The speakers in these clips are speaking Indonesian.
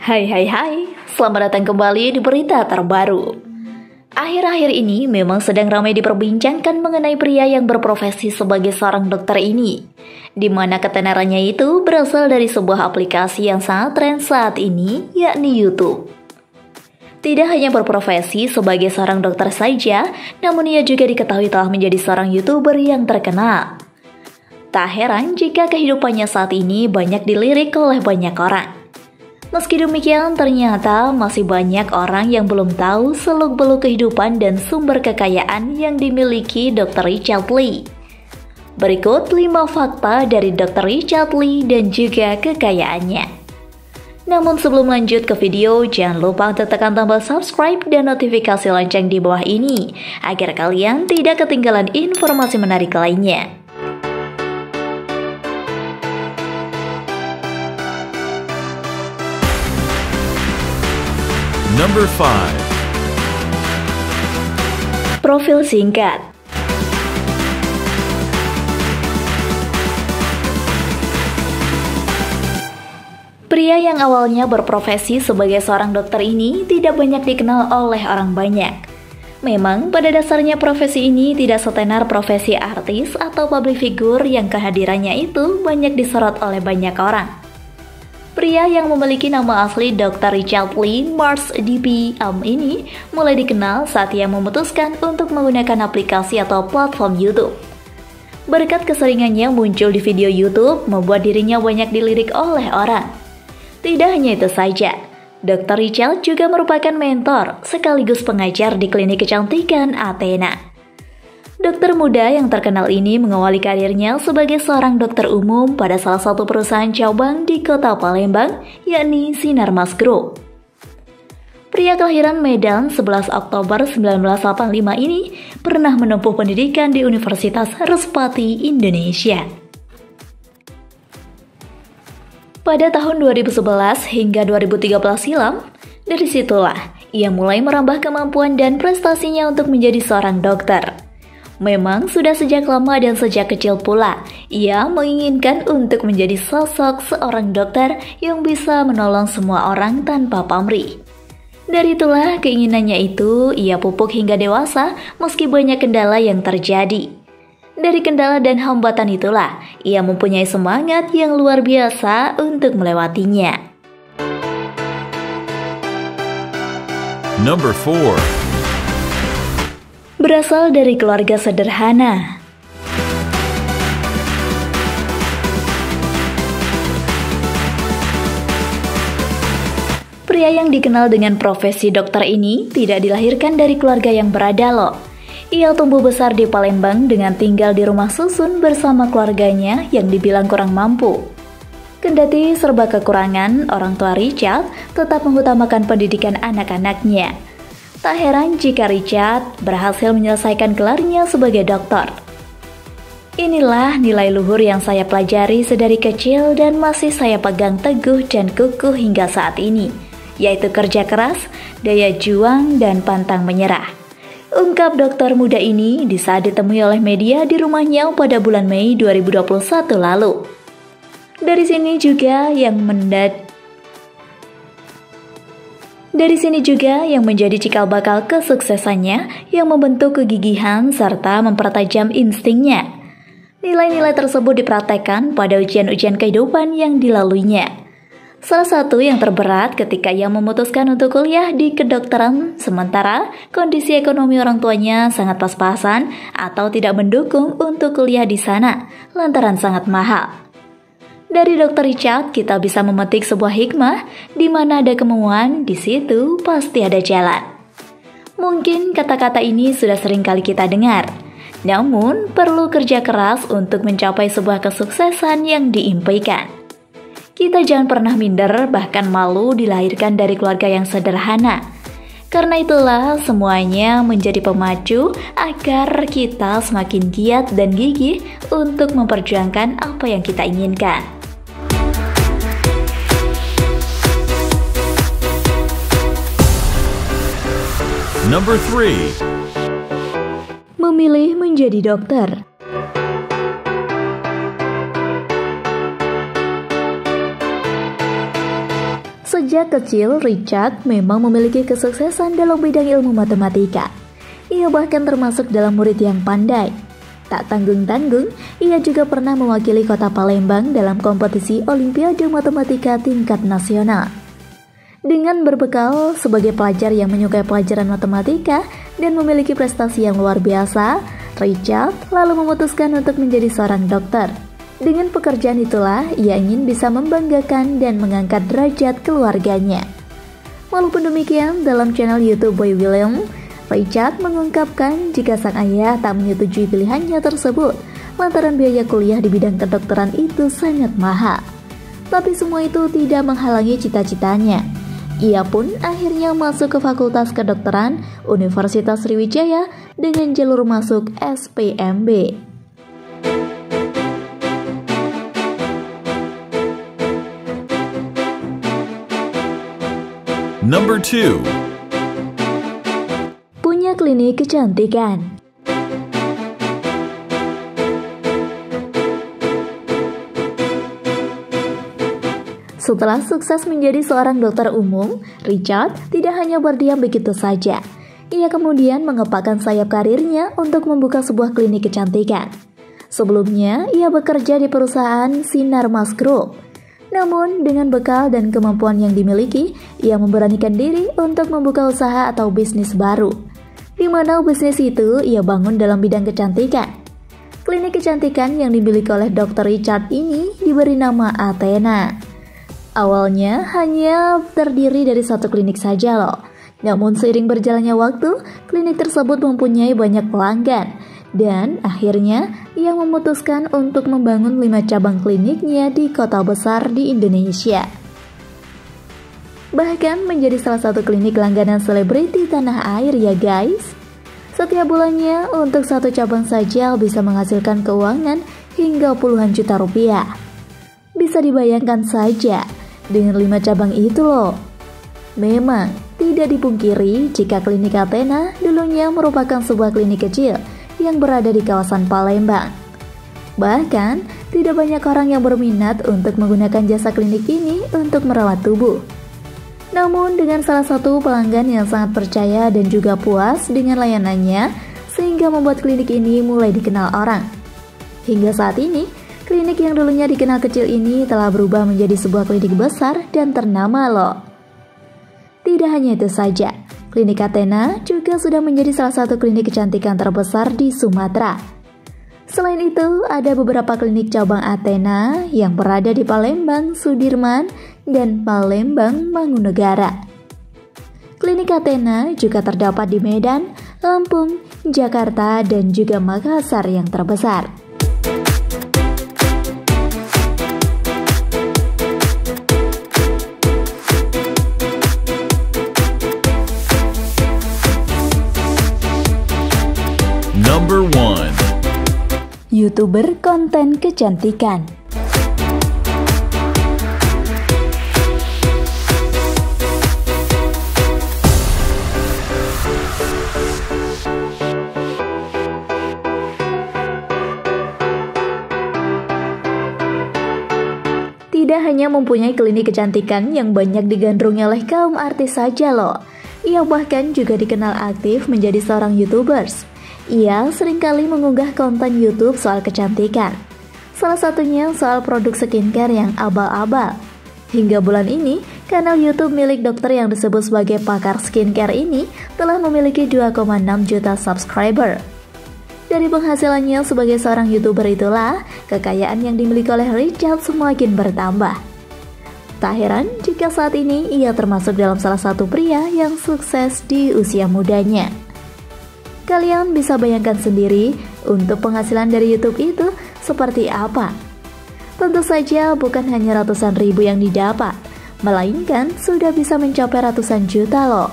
Hai, selamat datang kembali di berita terbaru. Akhir-akhir ini memang sedang ramai diperbincangkan mengenai pria yang berprofesi sebagai seorang dokter ini, di mana ketenarannya itu berasal dari sebuah aplikasi yang sangat tren saat ini, yakni YouTube. Tidak hanya berprofesi sebagai seorang dokter saja, namun ia juga diketahui telah menjadi seorang YouTuber yang terkenal. Tak heran jika kehidupannya saat ini banyak dilirik oleh banyak orang. Meski demikian, ternyata masih banyak orang yang belum tahu seluk-beluk kehidupan dan sumber kekayaan yang dimiliki Dr. Richard Lee. Berikut 5 fakta dari Dr. Richard Lee dan juga kekayaannya. Namun sebelum lanjut ke video, jangan lupa untuk tekan tombol subscribe dan notifikasi lonceng di bawah ini, agar kalian tidak ketinggalan informasi menarik lainnya. Number 5. Profil singkat. Pria yang awalnya berprofesi sebagai seorang dokter ini tidak banyak dikenal oleh orang banyak. Memang pada dasarnya profesi ini tidak setenar profesi artis atau public figure yang kehadirannya itu banyak disorot oleh banyak orang. Pria yang memiliki nama asli Dr. Richard Lee Mars DPM ini mulai dikenal saat ia memutuskan untuk menggunakan aplikasi atau platform YouTube. Berkat keseringannya muncul di video YouTube, membuat dirinya banyak dilirik oleh orang. Tidak hanya itu saja, Dr. Richard juga merupakan mentor sekaligus pengajar di klinik kecantikan Athena. Dokter muda yang terkenal ini mengawali karirnya sebagai seorang dokter umum pada salah satu perusahaan cabang di kota Palembang, yakni Sinarmas Group. Pria kelahiran Medan 11 Oktober 1985 ini pernah menempuh pendidikan di Universitas Respati, Indonesia. Pada tahun 2011 hingga 2013 silam, dari situlah ia mulai merambah kemampuan dan prestasinya untuk menjadi seorang dokter. Memang sudah sejak lama dan sejak kecil pula, ia menginginkan untuk menjadi sosok seorang dokter yang bisa menolong semua orang tanpa pamrih. Dari itulah keinginannya itu ia pupuk hingga dewasa meski banyak kendala yang terjadi. Dari kendala dan hambatan itulah, ia mempunyai semangat yang luar biasa untuk melewatinya. Number 4. Berasal dari keluarga sederhana. Pria yang dikenal dengan profesi dokter ini tidak dilahirkan dari keluarga yang berada loh. Ia tumbuh besar di Palembang dengan tinggal di rumah susun bersama keluarganya yang dibilang kurang mampu. Kendati serba kekurangan, orang tua Richard tetap mengutamakan pendidikan anak-anaknya. Tak heran jika Richard berhasil menyelesaikan gelarnya sebagai dokter. Inilah nilai luhur yang saya pelajari sedari kecil dan masih saya pegang teguh dan kukuh hingga saat ini, yaitu kerja keras, daya juang, dan pantang menyerah. Ungkap dokter muda ini di saat ditemui oleh media di rumahnya pada bulan Mei 2021 lalu. Dari sini juga yang menjadi cikal bakal kesuksesannya yang membentuk kegigihan serta mempertajam instingnya. Nilai-nilai tersebut dipraktekkan pada ujian-ujian kehidupan yang dilaluinya. Salah satu yang terberat ketika ia memutuskan untuk kuliah di kedokteran sementara kondisi ekonomi orang tuanya sangat pas-pasan atau tidak mendukung untuk kuliah di sana lantaran sangat mahal. Dari Dr. Richard kita bisa memetik sebuah hikmah di mana ada kemauan, di situ pasti ada jalan. Mungkin kata-kata ini sudah sering kali kita dengar, namun perlu kerja keras untuk mencapai sebuah kesuksesan yang diimpikan. Kita jangan pernah minder bahkan malu dilahirkan dari keluarga yang sederhana. Karena itulah semuanya menjadi pemacu agar kita semakin giat dan gigih untuk memperjuangkan apa yang kita inginkan. Number 3. Memilih menjadi dokter. Sejak kecil, Richard memang memiliki kesuksesan dalam bidang ilmu matematika. Ia bahkan termasuk dalam murid yang pandai. Tak tanggung-tanggung, ia juga pernah mewakili kota Palembang dalam kompetisi Olimpiade Matematika tingkat nasional. Dengan berbekal sebagai pelajar yang menyukai pelajaran matematika dan memiliki prestasi yang luar biasa, Richard lalu memutuskan untuk menjadi seorang dokter. Dengan pekerjaan itulah, ia ingin bisa membanggakan dan mengangkat derajat keluarganya. Walaupun demikian, dalam channel YouTube Boy William, Richard mengungkapkan jika sang ayah tak menyetujui pilihannya tersebut, lantaran biaya kuliah di bidang kedokteran itu sangat mahal. Tapi semua itu tidak menghalangi cita-citanya. Ia pun akhirnya masuk ke Fakultas Kedokteran Universitas Sriwijaya dengan jalur masuk SPMB. Number 2. Punya klinik kecantikan. Setelah sukses menjadi seorang dokter umum, Richard tidak hanya berdiam begitu saja. Ia kemudian mengepakkan sayap karirnya untuk membuka sebuah klinik kecantikan. Sebelumnya, ia bekerja di perusahaan Sinarmas Group. Namun, dengan bekal dan kemampuan yang dimiliki, ia memberanikan diri untuk membuka usaha atau bisnis baru. Di mana bisnis itu ia bangun dalam bidang kecantikan. Klinik kecantikan yang dimiliki oleh Dr. Richard ini diberi nama Athena. Awalnya hanya terdiri dari satu klinik saja loh. Namun seiring berjalannya waktu, klinik tersebut mempunyai banyak pelanggan. Dan akhirnya ia memutuskan untuk membangun 5 cabang kliniknya di kota besar di Indonesia. Bahkan menjadi salah satu klinik langganan selebriti tanah air ya guys. Setiap bulannya untuk satu cabang saja bisa menghasilkan keuangan hingga puluhan juta rupiah. Bisa dibayangkan saja dengan 5 cabang itu loh. Memang tidak dipungkiri jika klinik Athena dulunya merupakan sebuah klinik kecil yang berada di kawasan Palembang. Bahkan tidak banyak orang yang berminat untuk menggunakan jasa klinik ini untuk merawat tubuh. Namun dengan salah satu pelanggan yang sangat percaya dan juga puas dengan layanannya, sehingga membuat klinik ini mulai dikenal orang. Hingga saat ini, klinik yang dulunya dikenal kecil ini telah berubah menjadi sebuah klinik besar dan ternama loh. Tidak hanya itu saja, klinik Athena juga sudah menjadi salah satu klinik kecantikan terbesar di Sumatera. Selain itu, ada beberapa klinik cabang Athena yang berada di Palembang, Sudirman, dan Palembang, Mangunegara. Klinik Athena juga terdapat di Medan, Lampung, Jakarta, dan juga Makassar yang terbesar. Number 1. YouTuber konten kecantikan. Tidak hanya mempunyai klinik kecantikan yang banyak digandrungi oleh kaum artis saja loh. Ia bahkan juga dikenal aktif menjadi seorang YouTubers. Ia seringkali mengunggah konten YouTube soal kecantikan. Salah satunya soal produk skincare yang abal-abal. Hingga bulan ini, kanal YouTube milik dokter yang disebut sebagai pakar skincare ini telah memiliki 2,6 juta subscriber. Dari penghasilannya sebagai seorang YouTuber itulah, kekayaan yang dimiliki oleh Richard semakin bertambah. Tak heran jika saat ini ia termasuk dalam salah satu pria yang sukses di usia mudanya. Kalian bisa bayangkan sendiri untuk penghasilan dari YouTube itu seperti apa. Tentu saja bukan hanya ratusan ribu yang didapat, melainkan sudah bisa mencapai ratusan juta loh.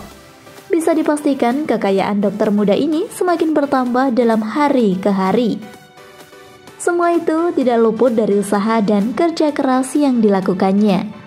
Bisa dipastikan kekayaan dokter muda ini semakin bertambah dalam hari ke hari. Semua itu tidak luput dari usaha dan kerja keras yang dilakukannya.